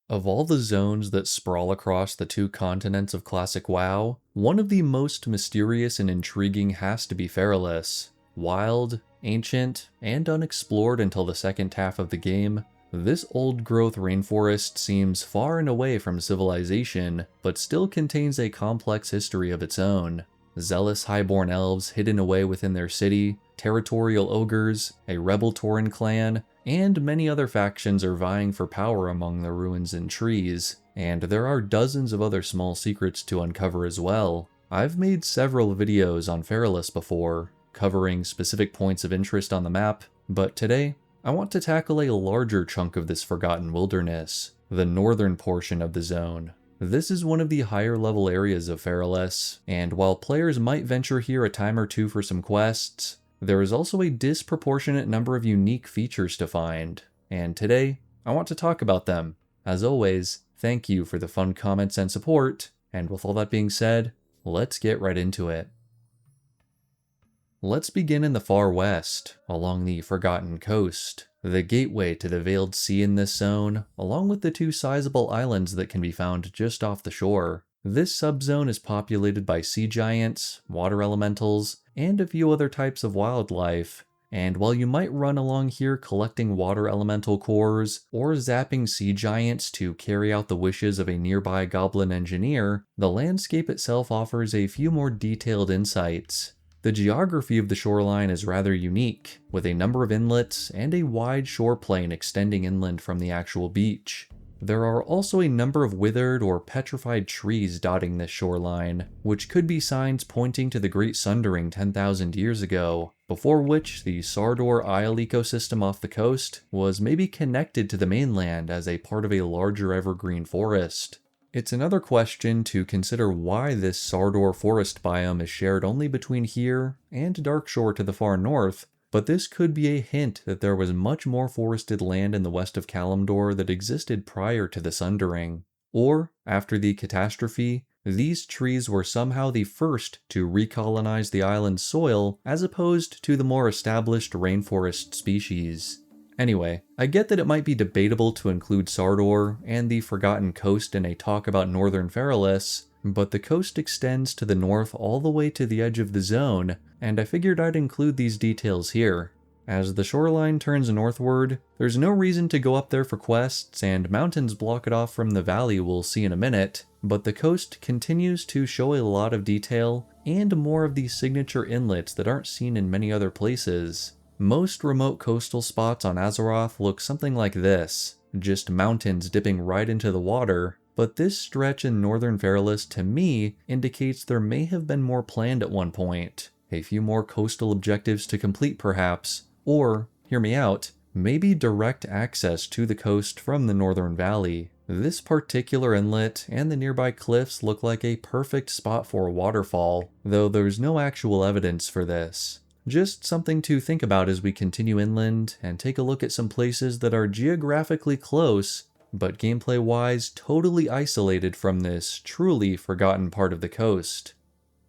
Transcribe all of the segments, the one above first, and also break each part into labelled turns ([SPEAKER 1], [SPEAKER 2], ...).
[SPEAKER 1] Of all the zones that sprawl across the two continents of classic WoW, one of the most mysterious and intriguing has to be Feralas. Wild, ancient, and unexplored until the second half of the game, this old-growth rainforest seems far and away from civilization, but still contains a complex history of its own. Zealous highborn elves hidden away within their city, territorial ogres, a rebel Tauren clan, and many other factions are vying for power among the ruins and trees, and there are dozens of other small secrets to uncover as well. I've made several videos on Feralas before, covering specific points of interest on the map, but today, I want to tackle a larger chunk of this forgotten wilderness, the northern portion of the zone. This is one of the higher level areas of Feralas, and while players might venture here a time or two for some quests, there is also a disproportionate number of unique features to find, and today, I want to talk about them. As always, thank you for the fun comments and support, and with all that being said, let's get right into it. Let's begin in the far west, along the Forgotten Coast, the gateway to the Veiled Sea in this zone, along with the two sizable islands that can be found just off the shore. This subzone is populated by sea giants, water elementals, and a few other types of wildlife, and while you might run along here collecting water elemental cores or zapping sea giants to carry out the wishes of a nearby goblin engineer, the landscape itself offers a few more detailed insights. The geography of the shoreline is rather unique, with a number of inlets and a wide shore plain extending inland from the actual beach. There are also a number of withered or petrified trees dotting this shoreline, which could be signs pointing to the Great Sundering 10,000 years ago, before which the Sardor Isle ecosystem off the coast was maybe connected to the mainland as a part of a larger evergreen forest. It's another question to consider why this Sardor forest biome is shared only between here and Darkshore to the far north, but this could be a hint that there was much more forested land in the west of Kalimdor that existed prior to the Sundering. Or, after the catastrophe, these trees were somehow the first to recolonize the island's soil as opposed to the more established rainforest species. Anyway, I get that it might be debatable to include Sardor and the Forgotten Coast in a talk about northern Feralas, but the coast extends to the north all the way to the edge of the zone, and I figured I'd include these details here. As the shoreline turns northward, there's no reason to go up there for quests, and mountains block it off from the valley we'll see in a minute, but the coast continues to show a lot of detail and more of the signature inlets that aren't seen in many other places. Most remote coastal spots on Azeroth look something like this, just mountains dipping right into the water, but this stretch in northern Feralas to me indicates there may have been more planned at one point, a few more coastal objectives to complete perhaps, or, hear me out, maybe direct access to the coast from the northern valley. This particular inlet and the nearby cliffs look like a perfect spot for a waterfall, though there's no actual evidence for this. Just something to think about as we continue inland and take a look at some places that are geographically close, but gameplay-wise totally isolated from this truly forgotten part of the coast.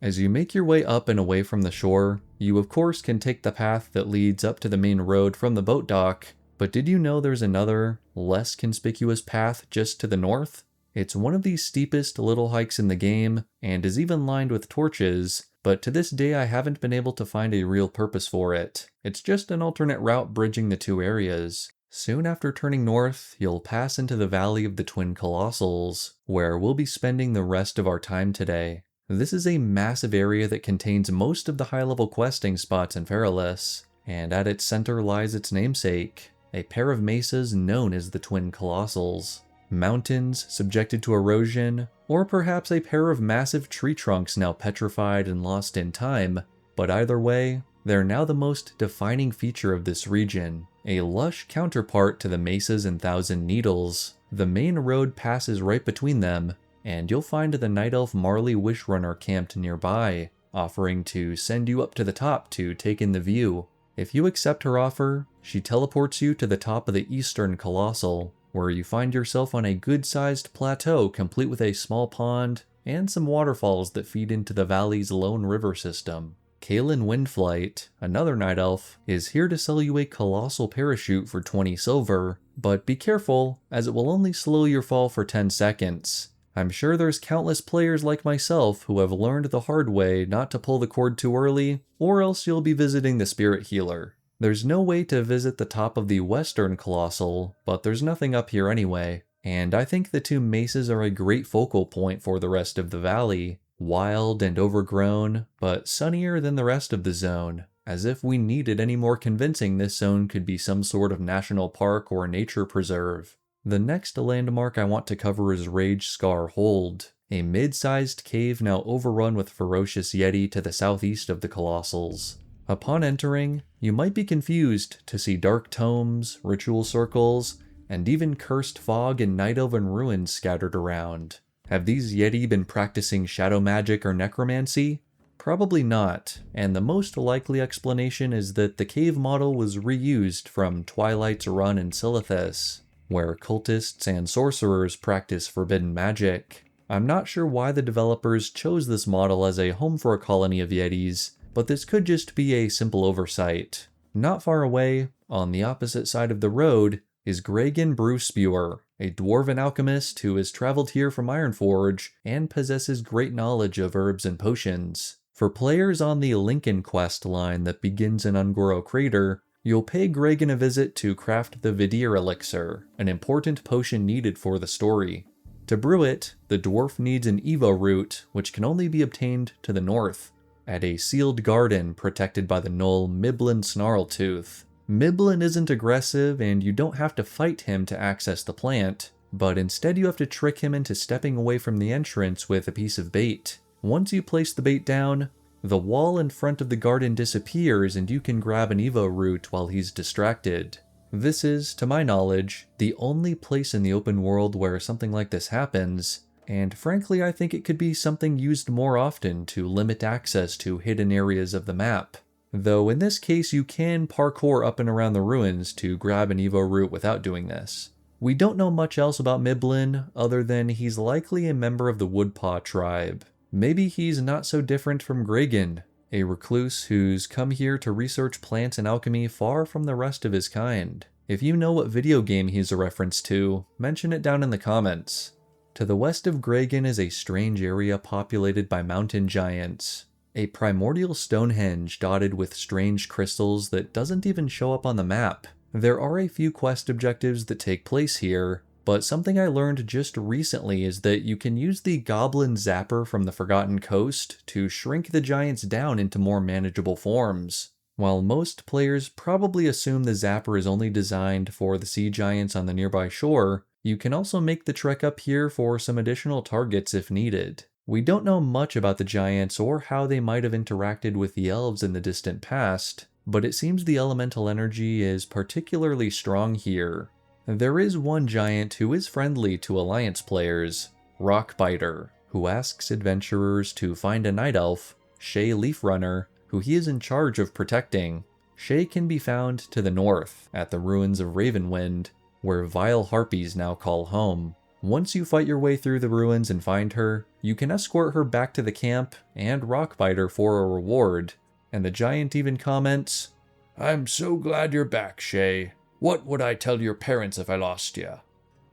[SPEAKER 1] As you make your way up and away from the shore, you of course can take the path that leads up to the main road from the boat dock, but did you know there's another, less conspicuous path just to the north? It's one of the steepest little hikes in the game, and is even lined with torches, but to this day I haven't been able to find a real purpose for it. It's just an alternate route bridging the two areas. Soon after turning north, you'll pass into the Valley of the Twin Colossals, where we'll be spending the rest of our time today. This is a massive area that contains most of the high-level questing spots in Feralas, and at its center lies its namesake, a pair of mesas known as the Twin Colossals. Mountains subjected to erosion, or perhaps a pair of massive tree trunks now petrified and lost in time, but either way, they're now the most defining feature of this region, a lush counterpart to the mesas and Thousand Needles. The main road passes right between them, and you'll find the Night Elf Marley Wishrunner camped nearby, offering to send you up to the top to take in the view. If you accept her offer, she teleports you to the top of the Eastern Colossal, where you find yourself on a good-sized plateau complete with a small pond and some waterfalls that feed into the valley's lone river system. Kaelin Windflight, another night elf, is here to sell you a colossal parachute for 20 silver, but be careful, as it will only slow your fall for 10 seconds. I'm sure there's countless players like myself who have learned the hard way not to pull the cord too early, or else you'll be visiting the spirit healer. There's no way to visit the top of the western colossal, but there's nothing up here anyway, and I think the two mesas are a great focal point for the rest of the valley. Wild and overgrown, but sunnier than the rest of the zone, as if we needed any more convincing this zone could be some sort of national park or nature preserve. The next landmark I want to cover is Rage Scar Hold, a mid-sized cave now overrun with ferocious yeti to the southeast of the colossals. Upon entering, you might be confused to see dark tomes, ritual circles, and even cursed fog and night elven ruins scattered around. Have these yeti been practicing shadow magic or necromancy? Probably not, and the most likely explanation is that the cave model was reused from Twilight's Run in Silithus, where cultists and sorcerers practice forbidden magic. I'm not sure why the developers chose this model as a home for a colony of yetis, but this could just be a simple oversight. Not far away, on the opposite side of the road, is Gregan Brewspewer, a dwarven alchemist who has traveled here from Ironforge and possesses great knowledge of herbs and potions. For players on the Lincoln quest line that begins in Ungoro Crater, you'll pay Gregan a visit to craft the Vidir Elixir, an important potion needed for the story. To brew it, the dwarf needs an Evo root, which can only be obtained to the north, at a sealed garden protected by the gnoll Miblin Snarltooth. Miblin isn't aggressive, and you don't have to fight him to access the plant, but instead you have to trick him into stepping away from the entrance with a piece of bait. Once you place the bait down, the wall in front of the garden disappears and you can grab an Evo root while he's distracted. This is, to my knowledge, the only place in the open world where something like this happens, and frankly I think it could be something used more often to limit access to hidden areas of the map. Though in this case you can parkour up and around the ruins to grab an Evo root without doing this. We don't know much else about Miblin other than he's likely a member of the Woodpaw tribe. Maybe he's not so different from Gregan, a recluse who's come here to research plants and alchemy far from the rest of his kind. If you know what video game he's a reference to, mention it down in the comments. To the west of Gregan is a strange area populated by mountain giants. A primordial Stonehenge dotted with strange crystals that doesn't even show up on the map. There are a few quest objectives that take place here, but something I learned just recently is that you can use the Goblin Zapper from the Forgotten Coast to shrink the giants down into more manageable forms. While most players probably assume the Zapper is only designed for the sea giants on the nearby shore, you can also make the trek up here for some additional targets if needed. We don't know much about the giants or how they might have interacted with the elves in the distant past, but it seems the elemental energy is particularly strong here. There is one giant who is friendly to Alliance players, Rockbiter, who asks adventurers to find a night elf, Shay Leafrunner, who he is in charge of protecting. Shay can be found to the north, at the ruins of Ravenwind, where vile harpies now call home. Once you fight your way through the ruins and find her, you can escort her back to the camp and Rockbiter for a reward, and the giant even comments, "I'm so glad you're back, Shay. What would I tell your parents if I lost you?"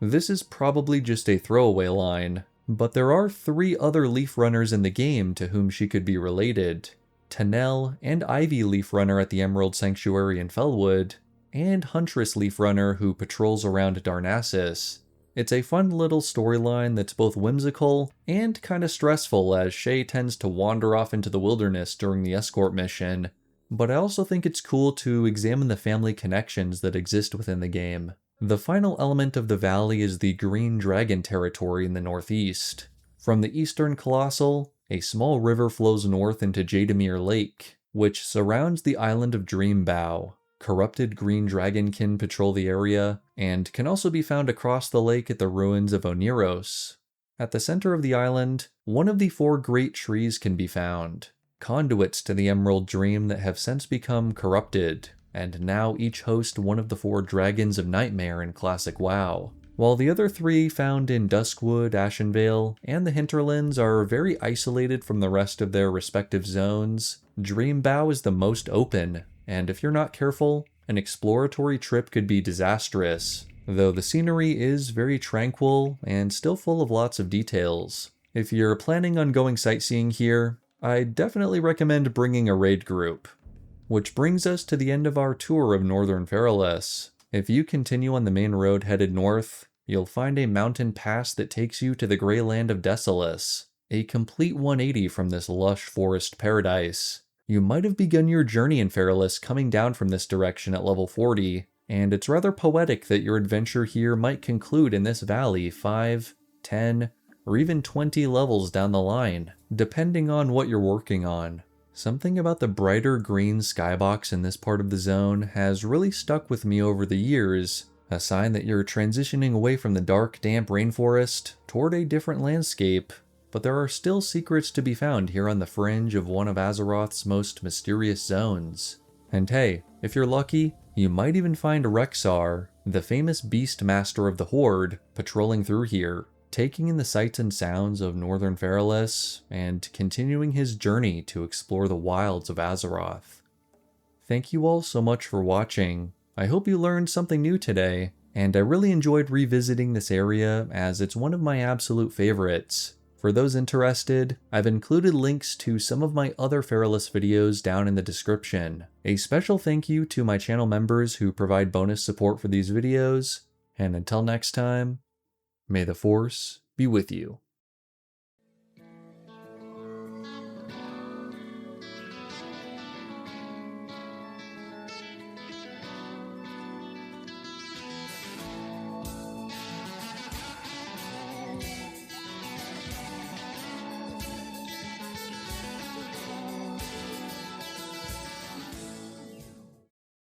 [SPEAKER 1] This is probably just a throwaway line, but there are 3 other Leaf Runners in the game to whom she could be related. Tanel and Ivy Leaf Runner at the Emerald Sanctuary in Felwood, and Huntress Leaf Runner who patrols around Darnassus. It's a fun little storyline that's both whimsical and kinda stressful as Shay tends to wander off into the wilderness during the escort mission, but I also think it's cool to examine the family connections that exist within the game. The final element of the valley is the Green Dragon territory in the northeast. From the eastern Colossal, a small river flows north into Jadamir Lake, which surrounds the island of Dreambow. Corrupted green dragonkin patrol the area, and can also be found across the lake at the ruins of Oniros. At the center of the island, one of the 4 great trees can be found, conduits to the Emerald Dream that have since become corrupted, and now each host one of the 4 dragons of Nightmare in classic WoW. While the other 3 found in Duskwood, Ashenvale, and the Hinterlands are very isolated from the rest of their respective zones, Dreambow is the most open, and if you're not careful, an exploratory trip could be disastrous. though the scenery is very tranquil and still full of lots of details. If you're planning on going sightseeing here, I definitely recommend bringing a raid group. Which brings us to the end of our tour of northern Feralas. If you continue on the main road headed north, you'll find a mountain pass that takes you to the Grey Land of Desolus, a complete 180 from this lush forest paradise. You might have begun your journey in Feralas coming down from this direction at level 40, and it's rather poetic that your adventure here might conclude in this valley 5, 10, or even 20 levels down the line, depending on what you're working on. Something about the brighter green skybox in this part of the zone has really stuck with me over the years, a sign that you're transitioning away from the dark, damp rainforest toward a different landscape, but there are still secrets to be found here on the fringe of one of Azeroth's most mysterious zones. And hey, if you're lucky, you might even find Rexar, the famous beast master of the Horde, patrolling through here, taking in the sights and sounds of northern Feralas, and continuing his journey to explore the wilds of Azeroth. Thank you all so much for watching. I hope you learned something new today, and I really enjoyed revisiting this area as it's one of my absolute favorites. For those interested, I've included links to some of my other Feralas videos down in the description. A special thank you to my channel members who provide bonus support for these videos, and until next time, may the Force be with you.